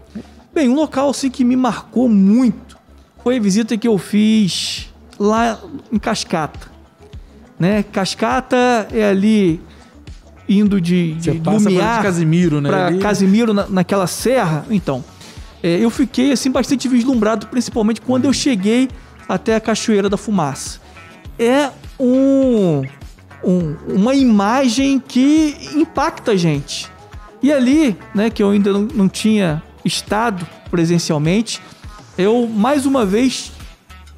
Bem, um local assim que me marcou muito foi a visita que eu fiz lá em Cascata, né? Cascata é ali indo de Lumiar de Casimiro, né? Para Casimiro, naquela serra. Então, eu fiquei assim bastante vislumbrado, principalmente quando eu cheguei até a Cachoeira da Fumaça. É uma imagem que impacta a gente. E ali, né, que eu ainda não tinha estado presencialmente, eu mais uma vez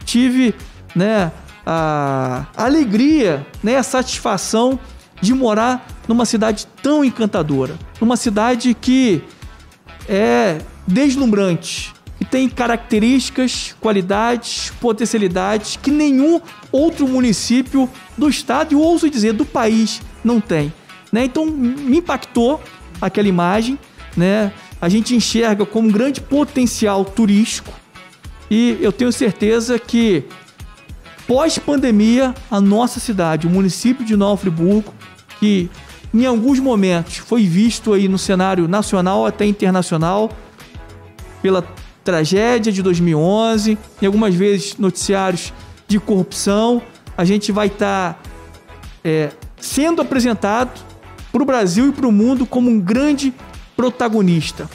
tive, né, a alegria, né, a satisfação de morar numa cidade tão encantadora, numa cidade que é deslumbrante, que tem características, qualidades, potencialidades que nenhum outro município do estado, e eu ouso dizer do país, não tem, né? Então me impactou aquela imagem, né? A gente enxerga como um grande potencial turístico e eu tenho certeza que pós-pandemia a nossa cidade, o município de Nova Friburgo, que em alguns momentos foi visto aí no cenário nacional até internacional pela tragédia de 2011, e algumas vezes noticiários de corrupção. A gente vai estar sendo apresentado para o Brasil e para o mundo como um grande protagonista,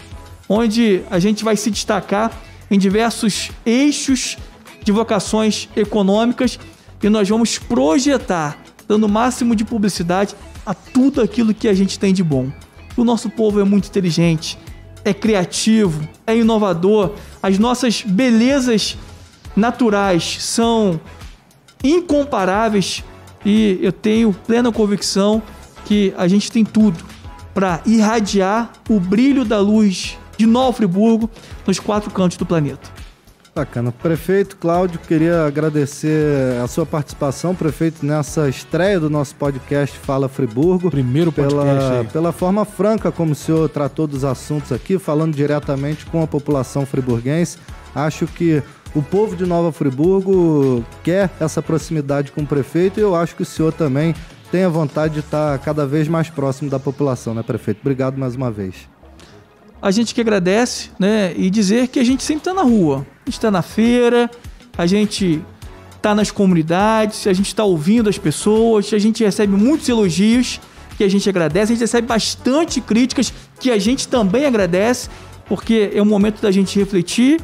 onde a gente vai se destacar em diversos eixos de vocações econômicas, e nós vamos projetar, dando o máximo de publicidade a tudo aquilo que a gente tem de bom. O nosso povo é muito inteligente, é criativo, é inovador, as nossas belezas naturais são incomparáveis, e eu tenho plena convicção que a gente tem tudo para irradiar o brilho da luz de Nova Friburgo nos 4 cantos do planeta. Bacana. Prefeito Cláudio, queria agradecer a sua participação, prefeito, nessa estreia do nosso podcast Fala Friburgo. Primeiro podcast aí. Pela forma franca como o senhor tratou dos assuntos aqui, falando diretamente com a população friburguense. Acho que o povo de Nova Friburgo quer essa proximidade com o prefeito, e eu acho que o senhor também tem a vontade de estar cada vez mais próximo da população, né, prefeito? Obrigado mais uma vez. A gente que agradece, né, e dizer que a gente sempre está na rua, a gente está na feira, a gente está nas comunidades, a gente está ouvindo as pessoas, a gente recebe muitos elogios que a gente agradece, a gente recebe bastante críticas que a gente também agradece, porque é um momento da gente refletir,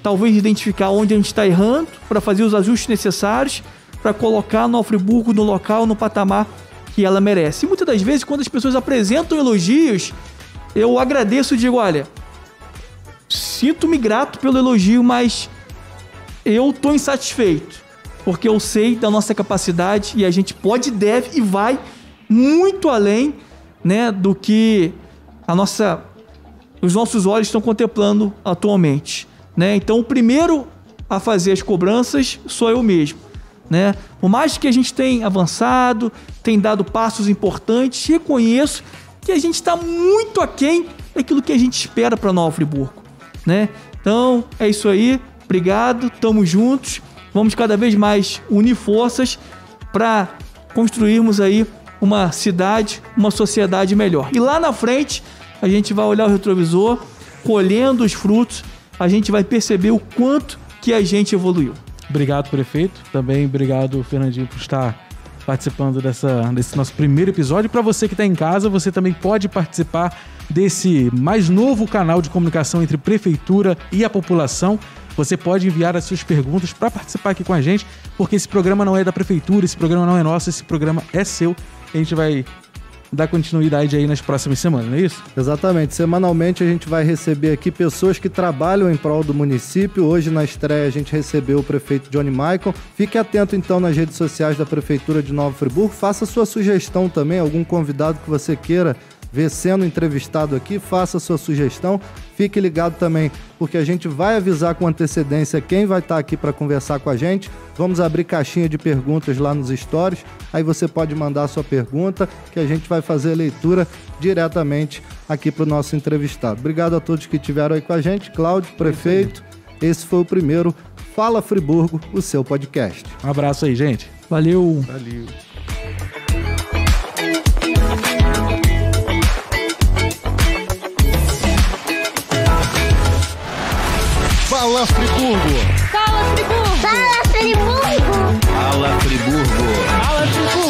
talvez identificar onde a gente está errando, para fazer os ajustes necessários, para colocar Nova Friburgo no local, no patamar que ela merece. E muitas das vezes, quando as pessoas apresentam elogios, eu agradeço e digo, olha, sinto-me grato pelo elogio, mas eu estou insatisfeito, porque eu sei da nossa capacidade e a gente pode, deve e vai muito além, né, do que os nossos olhos estão contemplando atualmente, né? Então, o primeiro a fazer as cobranças sou eu mesmo, né? Por mais que a gente tenha avançado, tenha dado passos importantes, reconheço que a gente está muito aquém daquilo que a gente espera para Nova Friburgo, né? Então, é isso aí. Obrigado, tamo juntos. Vamos cada vez mais unir forças para construirmos aí uma cidade, uma sociedade melhor. E lá na frente, a gente vai olhar o retrovisor, colhendo os frutos, a gente vai perceber o quanto que a gente evoluiu. Obrigado, prefeito. Também obrigado, Fernandinho, por estar participando desse nosso primeiro episódio. Para você que está em casa, você também pode participar desse mais novo canal de comunicação entre prefeitura e a população. Você pode enviar as suas perguntas para participar aqui com a gente, porque esse programa não é da prefeitura, esse programa não é nosso, esse programa é seu. A gente vai dar continuidade aí nas próximas semanas, não é isso? Exatamente. Semanalmente a gente vai receber aqui pessoas que trabalham em prol do município. Hoje, na estreia, a gente recebeu o prefeito Johnny Michael. Fique atento, então, nas redes sociais da Prefeitura de Nova Friburgo. Faça sua sugestão também, algum convidado que você queira ver sendo entrevistado aqui, faça sua sugestão. Fique ligado também, porque a gente vai avisar com antecedência quem vai estar aqui para conversar com a gente. Vamos abrir caixinha de perguntas lá nos stories. Aí você pode mandar a sua pergunta, que a gente vai fazer a leitura diretamente aqui para o nosso entrevistado. Obrigado a todos que estiveram aí com a gente. Cláudio, prefeito, esse foi o primeiro Fala Friburgo, o seu podcast. Um abraço aí, gente. Valeu. Valeu. Fala Friburgo! Fala Friburgo! Fala Friburgo! Fala Friburgo!